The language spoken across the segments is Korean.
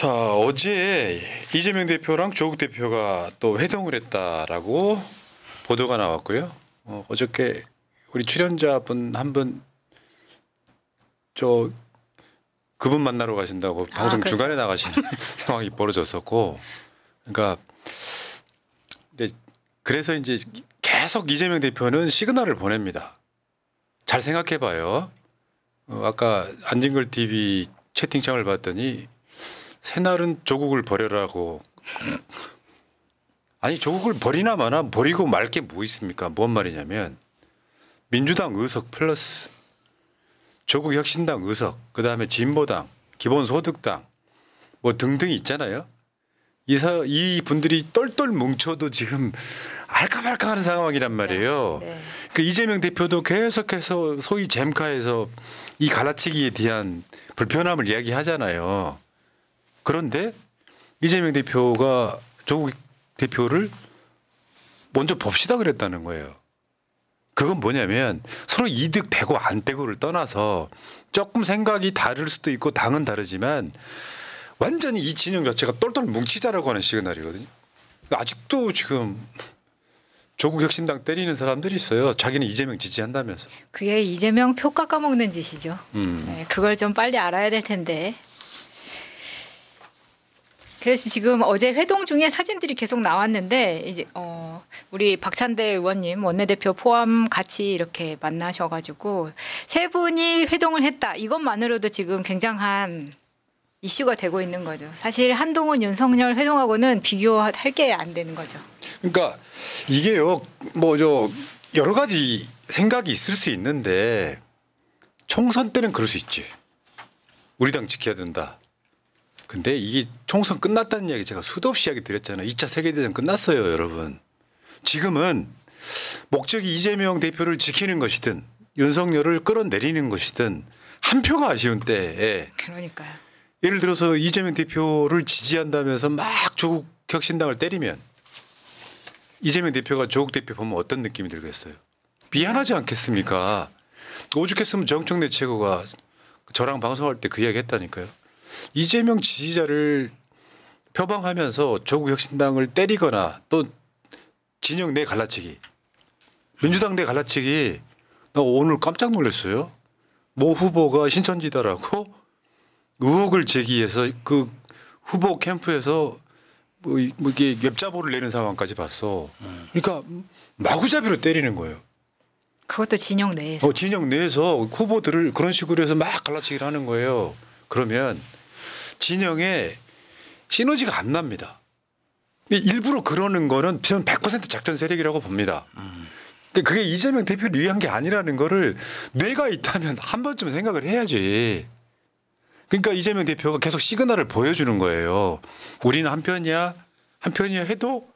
자, 어제 이재명 대표랑 조국 대표가 또 회동을 했다라고 보도가 나왔고요. 어저께 우리 출연자분 한 분 그분 만나러 가신다고 방송 그렇죠. 중간에 나가시는 상황이 벌어졌었고, 그러니까 그래서 이제 계속 이재명 대표는 시그널을 보냅니다. 잘 생각해봐요. 아까 안진걸 TV 채팅창을 봤더니 새날은 조국을 버려라고. 아니 조국을 버리나 마나 버리고 말 게 뭐 있습니까? 뭔 말이냐면 민주당 의석 플러스 조국 혁신당 의석, 그다음에 진보당, 기본소득당 뭐 등등 있잖아요. 이 분들이 똘똘 뭉쳐도 지금 알까말까하는 상황이란 말이에요. 네. 그 이재명 대표도 계속해서 소위 잼카에서 이 갈라치기에 대한 불편함을 이야기하잖아요. 그런데 이재명 대표가 조국 대표를 먼저 봅시다 그랬다는 거예요. 그건 뭐냐면 서로 이득 되고 안 되고를 떠나서 조금 생각이 다를 수도 있고 당은 다르지만 완전히 이 진영 자체가 똘똘 뭉치자라고 하는 시그널이거든요. 아직도 지금 조국 혁신당 때리는 사람들이 있어요. 자기는 이재명 지지한다면서. 그게 이재명 표 깎아먹는 짓이죠. 네, 그걸 좀 빨리 알아야 될 텐데. 그래서 지금 어제 회동 중에 사진들이 계속 나왔는데 이제 우리 박찬대 의원님 원내대표 포함 같이 이렇게 만나셔가지고 세 분이 회동을 했다. 이것만으로도 지금 굉장한 이슈가 되고 있는 거죠. 사실 한동훈 윤석열 회동하고는 비교할 게 안 되는 거죠. 그러니까 이게요, 여러 가지 생각이 있을 수 있는데 총선 때는 그럴 수 있지. 우리 당 지켜야 된다. 근데 이게 총선 끝났다는 이야기 제가 수도 없이 이야기 드렸잖아요. 2차 세계대전 끝났어요, 여러분. 지금은 목적이 이재명 대표를 지키는 것이든 윤석열을 끌어내리는 것이든 한 표가 아쉬운 때에 그러니까요. 예를 들어서 이재명 대표를 지지한다면서 막 조국 혁신당을 때리면 이재명 대표가 조국 대표 보면 어떤 느낌이 들겠어요? 미안하지 않겠습니까? 오죽했으면 정청래 최고가 저랑 방송할 때 그 이야기 했다니까요. 이재명 지지자를 표방하면서 조국 혁신당을 때리거나 또 진영 내 갈라치기, 민주당 내 갈라치기, 나 오늘 깜짝 놀랐어요. 모 후보가 신천지다라고 의혹을 제기해서 그 후보 캠프에서 이게 웹자보를 내는 상황까지 봤어. 그러니까 마구잡이로 때리는 거예요. 그것도 진영 내에서. 진영 내에서 후보들을 그런 식으로 해서 막 갈라치기를 하는 거예요. 그러면 진영에 시너지가 안 납니다. 일부러 그러는 거는 100% 작전 세력이라고 봅니다. 근데 그게 이재명 대표를 위한 게 아니라는 거를 뇌가 있다면 한 번쯤 생각을 해야지. 그러니까 이재명 대표가 계속 시그널을 보여주는 거예요. 우리는 한 편이야 해도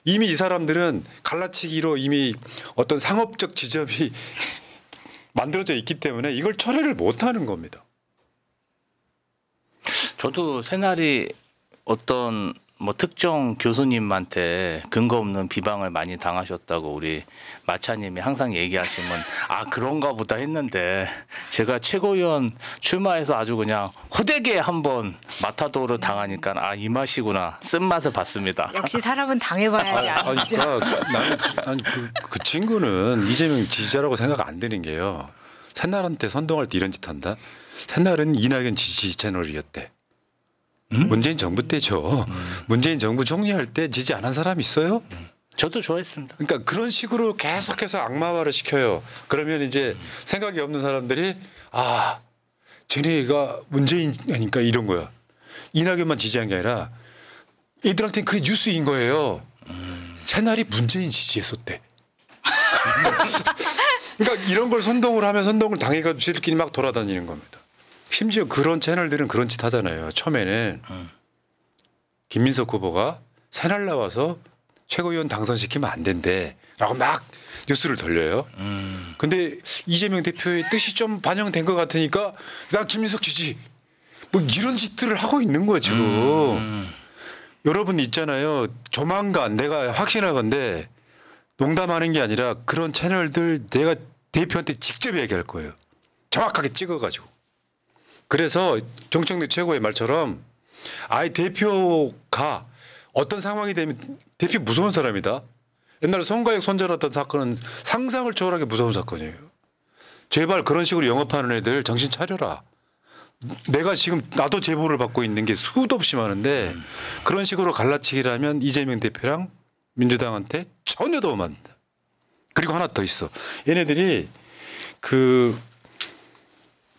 이미 이 사람들은 갈라치기로 이미 어떤 상업적 지점이 만들어져 있기 때문에 이걸 철회를 못하는 겁니다. 저도 새날이 어떤 특정 교수님한테 근거 없는 비방을 많이 당하셨다고 우리 마차님이 항상 얘기하시면 그런가 보다 했는데 제가 최고위원 출마해서 아주 그냥 호되게 한번 마타도를 당하니까 이 맛이구나 쓴맛을 봤습니다. 역시 사람은 당해봐야지 알죠. 나는 그 친구는 이재명 지지자라고 생각 안 드는 게요. 새날한테 선동할 때 이런 짓 한다. 새날은 이낙연 지지 채널이었대. 문재인 정부 때죠. 문재인 정부 총리할 때 지지 안 한 사람 있어요? 저도 좋아했습니다. 그러니까 그런 식으로 계속해서 악마화를 시켜요. 그러면 이제 생각이 없는 사람들이 쟤네가 문재인이니까 이런 거야. 이낙연만 지지한 게 아니라 얘들한테는 그게 뉴스인 거예요. 새날이 문재인 지지했었대. 그러니까 이런 걸 선동을 당해가지고 지들끼리 막 돌아다니는 겁니다. 심지어 그런 채널들은 그런 짓 하잖아요. 처음에는 김민석 후보가 새날 나와서 최고위원 당선시키면 안 된대 라고 막 뉴스를 돌려요. 근데 이재명 대표의 뜻이 좀 반영된 것 같으니까 나 김민석 지지 이런 짓들을 하고 있는 거예요 지금. 여러분 있잖아요. 조만간 내가 확신하건대 농담하는 게 아니라 그런 채널들 내가 대표한테 직접 얘기할 거예요. 정확하게 찍어가지고. 그래서 정청래 최고의 말처럼 아예 대표가 어떤 상황이 되면 대표 무서운 사람이다. 옛날에 송가혁 손절했던 사건은 상상을 초월하게 무서운 사건이에요. 제발 그런 식으로 영업하는 애들 정신 차려라. 내가 지금 나도 제보를 받고 있는 게 수도 없이 많은데 그런 식으로 갈라치기라면 이재명 대표랑 민주당한테 전혀 도움 안 된다. 그리고 하나 더 있어. 얘네들이 그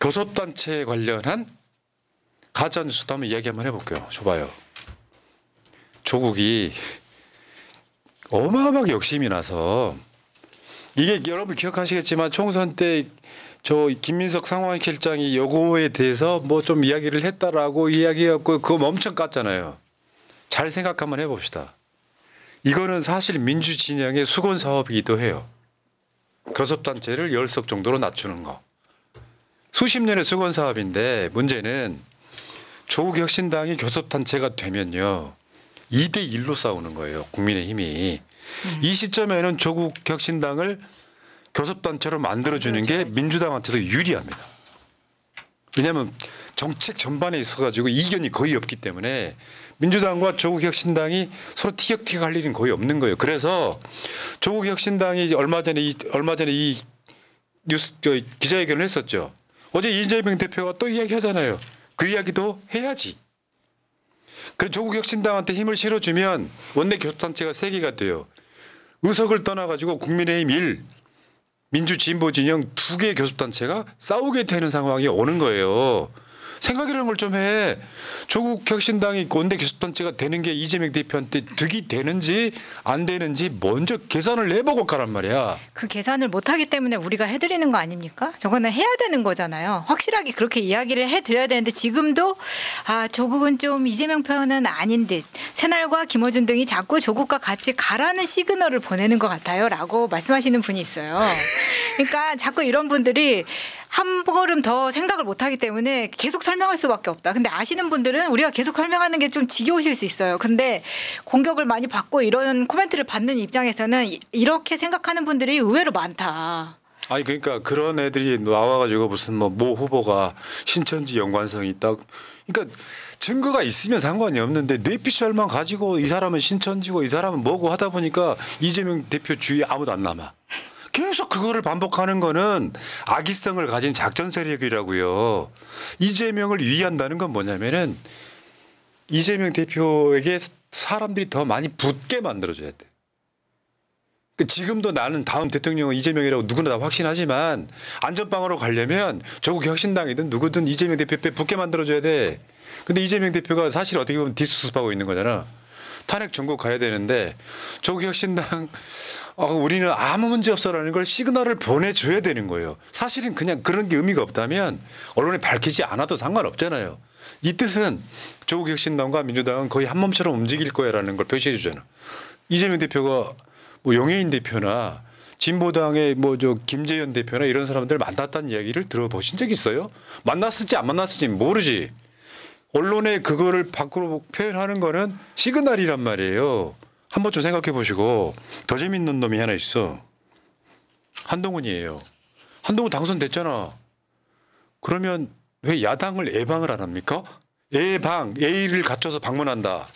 교섭단체 관련한 가짜뉴스도 한번 이야기 한번 해볼게요. 줘봐요. 조국이 어마어마하게 욕심이 나서 이게 여러분 기억하시겠지만 총선 때 저 김민석 상황실장이 요거에 대해서 뭐 좀 이야기를 했다라고 이야기해갖고 그거 엄청 깠잖아요. 잘 생각 한번 해봅시다. 이거는 사실 민주진영의 수건 사업이기도 해요. 교섭단체를 10석 정도로 낮추는 거. 수십 년의 수건 사업인데 문제는 조국 혁신당이 교섭단체가 되면요. 2대 1로 싸우는 거예요. 국민의힘이. 이 시점에는 조국 혁신당을 교섭단체로 만들어주는 게 민주당한테도 유리합니다. 왜냐하면 정책 전반에 있어가지고 이견이 거의 없기 때문에 민주당과 조국 혁신당이 서로 티격태격 할 일은 거의 없는 거예요. 그래서 조국 혁신당이 얼마 전에 이 뉴스 기자회견을 했었죠. 어제 이재명 대표가 또 이야기하잖아요. 그 이야기도 해야지. 그래서 조국 혁신당한테 힘을 실어주면 원내 교섭단체가 3개가 돼요. 의석을 떠나가지고 국민의힘 1, 민주진보 진영 2개의 교섭단체가 싸우게 되는 상황이 오는 거예요. 생각이라는 걸 좀 해. 조국 혁신당이 원내 교섭단체가 되는 게 이재명 대표한테 득이 되는지 안 되는지 먼저 계산을 해보고 가란 말이야. 그 계산을 못하기 때문에 우리가 해드리는 거 아닙니까? 저거는 해야 되는 거잖아요. 확실하게 그렇게 이야기를 해드려야 되는데 지금도 조국은 좀 이재명 편은 아닌 듯 새날과 김어준 등이 자꾸 조국과 같이 가라는 시그널을 보내는 것 같아요 라고 말씀하시는 분이 있어요. 그러니까 자꾸 이런 분들이 한 걸음 더 생각을 못하기 때문에 계속 설명할 수밖에 없다. 근데 아시는 분들은 우리가 계속 설명하는 게 좀 지겨우실 수 있어요. 근데 공격을 많이 받고 이런 코멘트를 받는 입장에서는 이렇게 생각하는 분들이 의외로 많다. 아니 그러니까 그런 애들이 나와가지고 무슨 모 후보가 신천지 연관성이 있다. 그러니까 증거가 있으면 상관이 없는데 뇌피셜만 가지고 이 사람은 신천지고 이 사람은 뭐고 하다 보니까 이재명 대표 주위에 아무도 안 남아. 계속 그거를 반복하는 거는 악의성을 가진 작전 세력이라고요. 이재명을 위한다는 건 뭐냐면은 이재명 대표에게 사람들이 더 많이 붙게 만들어줘야 돼. 지금도 나는 다음 대통령은 이재명이라고 누구나 다 확신하지만 안전빵으로 가려면 조국 혁신당이든 누구든 이재명 대표 에 붙게 만들어줘야 돼. 근데 이재명 대표가 사실 어떻게 보면 뒷수습하고 있는 거잖아. 탄핵 전국 가야 되는데 조국 혁신당 우리는 아무 문제 없어라는 걸 시그널을 보내줘야 되는 거예요. 사실은 그냥 그런 게 의미가 없다면 언론에 밝히지 않아도 상관없잖아요. 이 뜻은 조국 혁신당과 민주당은 거의 한 몸처럼 움직일 거야라는 걸 표시해 주잖아. 이재명 대표가 뭐 영예인 대표나 진보당의 김재현 대표나 이런 사람들 만났다는 이야기를 들어보신 적 있어요? 만났을지 안 만났을지 모르지. 언론에 그거를 밖으로 표현하는 거는 시그널이란 말이에요. 한번 좀 생각해 보시고. 더 재밌는 놈이 하나 있어. 한동훈이에요. 한동훈 당선됐잖아. 그러면 왜 야당을 예방을 안 합니까? 예방, 예의를 갖춰서 방문한다.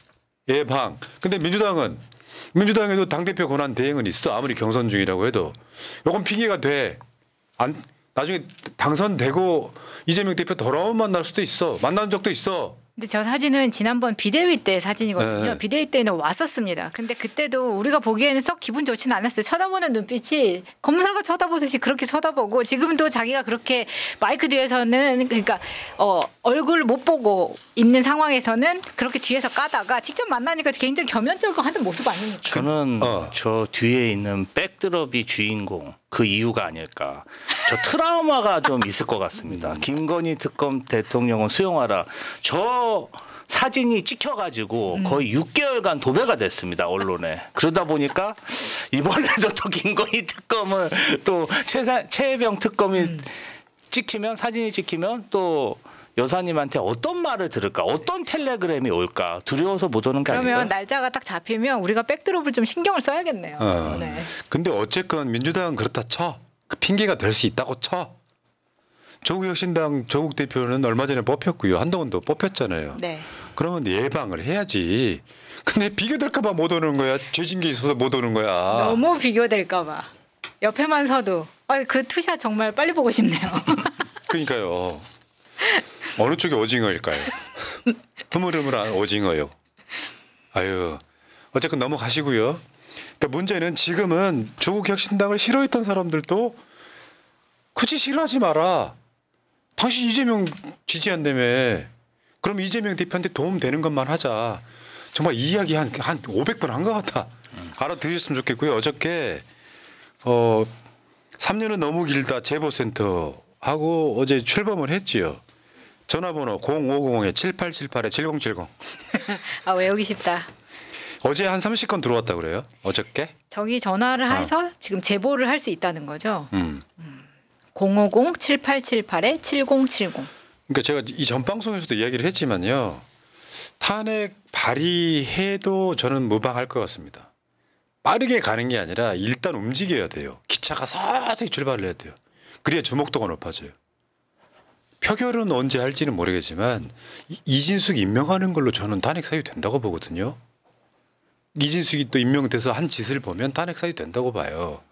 예방. 근데 민주당에도 당대표 권한 대행은 있어. 아무리 경선 중이라고 해도. 요건 핑계가 돼. 나중에 당선되고 이재명 대표 돌아오면 만날 수도 있어. 만난 적도 있어. 근데 저 사진은 지난번 비대위 때 사진이거든요. 네. 비대위 때는 왔었습니다. 근데 그때도 우리가 보기에는 썩 기분 좋지는 않았어요. 쳐다보는 눈빛이 검사가 쳐다보듯이 그렇게 쳐다보고 지금도 자기가 그렇게 마이크 뒤에서는 그러니까 얼굴 못 보고 있는 상황에서는 그렇게 뒤에서 까다가 직접 만나니까 굉장히 겸연쩍어 하는 모습 아닙니까? 저는 저 뒤에 있는 백드롭이 주인공 그 이유가 아닐까. 저 트라우마가 좀 있을 것 같습니다. 김건희 특검 대통령은 수용하라. 저 사진이 찍혀가지고 거의 6개월간 도배가 됐습니다. 언론에. 그러다 보니까 이번에도 또 김건희 특검을 또 최혜병 특검이 찍히면 사진이 찍히면 또 여사님한테 어떤 말을 들을까 어떤 텔레그램이 올까 두려워서 못 오는 게 아닐까요? 그러면 날짜가 딱 잡히면 우리가 백드롭을 좀 신경을 써야겠네요. 네. 근데 어쨌건 민주당은 그렇다 쳐. 그 핑계가 될 수 있다고 쳐. 조국혁신당 조국 대표는 얼마 전에 뽑혔고요. 한동훈도 뽑혔잖아요. 네. 그러면 예방을 해야지. 근데 비교될까봐 못 오는 거야. 죄진 게 있어서 못 오는 거야. 너무 비교될까봐. 옆에만 서도 그 투샷 정말 빨리 보고 싶네요. 그러니까요. 어느 쪽이 오징어일까요? 흐물흐물한 오징어요. 아유, 어쨌건 넘어가시고요. 그러니까 문제는 지금은 조국혁신당을 싫어했던 사람들도 굳이 싫어하지 마라. 당신 이재명 지지한다며. 그럼 이재명 대표한테 도움되는 것만 하자. 정말 이 이야기 한 500번 한 것 같아. 알아들으셨으면 좋겠고요. 어저께 3년은 너무 길다 제보센터 하고 어제 출범을 했지요. 전화번호 0500-7878-7070. 아, 외우기 쉽다. 어제 한 30건 들어왔다고 그래요. 어저께? 저기 전화를 해서 지금 제보를 할 수 있다는 거죠. 050-7878-7070. 그러니까 제가 이 전 방송에서도 이야기를 했지만요. 탄핵 발의해도 저는 무방할 것 같습니다. 빠르게 가는 게 아니라 일단 움직여야 돼요. 기차가 서서히 출발을 해야 돼요. 그래야 주목도가 높아져요. 표결은 언제 할지는 모르겠지만 이진숙 임명하는 걸로 저는 탄핵 사유 된다고 보거든요. 이진숙이 또 임명돼서 한 짓을 보면 탄핵 사유 된다고 봐요.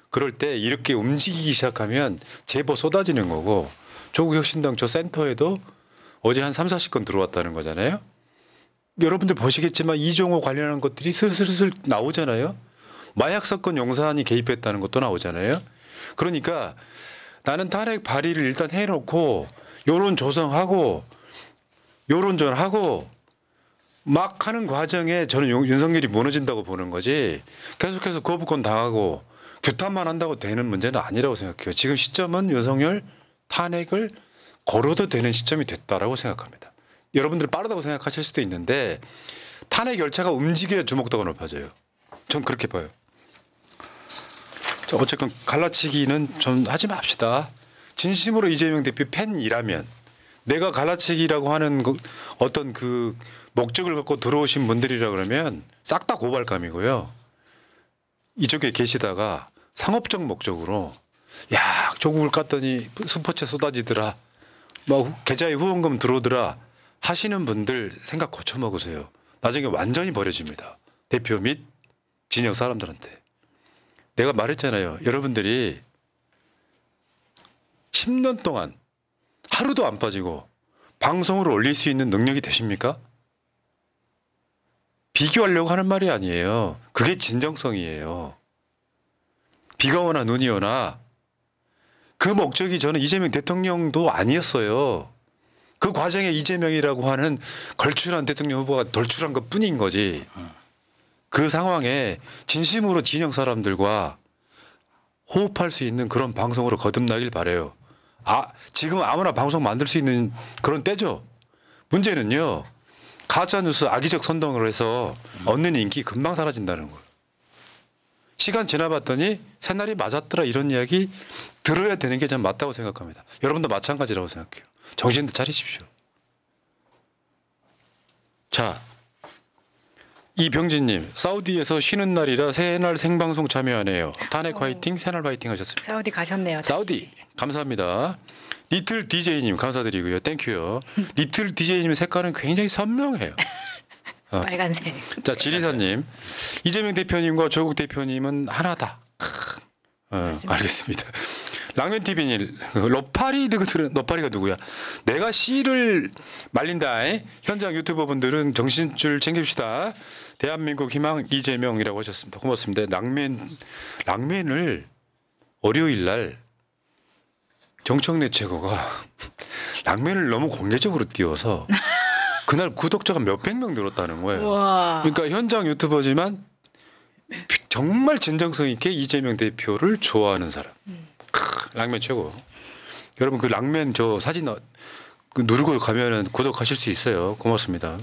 그럴 때 이렇게 움직이기 시작하면 제보 쏟아지는 거고 조국혁신당 저 센터에도 어제 한 30-40건 들어왔다는 거잖아요. 여러분들 보시겠지만 이종호 관련한 것들이 슬슬 나오잖아요. 마약 사건 용산이 개입했다는 것도 나오잖아요. 그러니까 나는 탄핵 발의를 일단 해놓고 여론 조성하고 여론전하고 막 하는 과정에 저는 윤석열이 무너진다고 보는 거지 계속해서 거부권 당하고 규탄만 한다고 되는 문제는 아니라고 생각해요. 지금 시점은 윤석열 탄핵을 걸어도 되는 시점이 됐다라고 생각합니다. 여러분들 빠르다고 생각하실 수도 있는데 탄핵 열차가 움직여야 주목도가 높아져요. 전 그렇게 봐요. 어쨌건 갈라치기는 좀 하지 맙시다. 진심으로 이재명 대표 팬이라면 내가 갈라치기라고 하는 어떤 그 목적을 갖고 들어오신 분들이라 그러면 싹 다 고발감이고요. 이쪽에 계시다가 상업적 목적으로 야 조국을 깠더니 스포츠에 쏟아지더라. 뭐 계좌에 후원금 들어오더라 하시는 분들 생각 고쳐 먹으세요. 나중에 완전히 버려집니다. 대표 및 진영 사람들한테. 내가 말했잖아요. 여러분들이 10년 동안 하루도 안 빠지고 방송으로 올릴 수 있는 능력이 되십니까? 비교하려고 하는 말이 아니에요. 그게 진정성이에요. 비가 오나 눈이 오나 그 목적이 저는 이재명 대통령도 아니었어요. 그 과정에 이재명이라고 하는 걸출한 대통령 후보가 돌출한 것 뿐인 거지. 그 상황에 진심으로 진영 사람들과 호흡할 수 있는 그런 방송으로 거듭나길 바라요. 지금 아무나 방송 만들 수 있는 그런 때죠. 문제는요. 가짜뉴스 악의적 선동을 해서 얻는 인기 금방 사라진다는 거예요. 시간 지나봤더니 새날이 맞았더라 이런 이야기 들어야 되는 게 전 맞다고 생각합니다. 여러분도 마찬가지라고 생각해요. 정신도 차리십시오. 자, 이병진님 사우디에서 쉬는 날이라 새날 생방송 참여하네요. 탄핵 화이팅, 새날 화이팅 하셨습니다. 사우디 가셨네요. 사우디 감사합니다. 리틀 DJ님 감사드리고요. 땡큐요. 리틀 DJ님의 색깔은 굉장히 선명해요. 빨간색. 자 지리사님 이재명 대표님과 조국 대표님은 하나다. 알겠습니다. 랑면TV님 로파리가 누구야? 내가 씨를 말린다. 현장 유튜버분들은 정신줄 챙깁시다. 대한민국 희망 이재명이라고 하셨습니다. 고맙습니다. 랑면을 월요일 날 정청래 최고가 랑면을 너무 공개적으로 띄워서 그날 구독자가 몇백 명 늘었다는 거예요. 우와. 그러니까 현장 유튜버지만 정말 진정성 있게 이재명 대표를 좋아하는 사람. 랑면 최고. 여러분 그 랑면 저 사진 누르고 가면은 구독하실 수 있어요. 고맙습니다.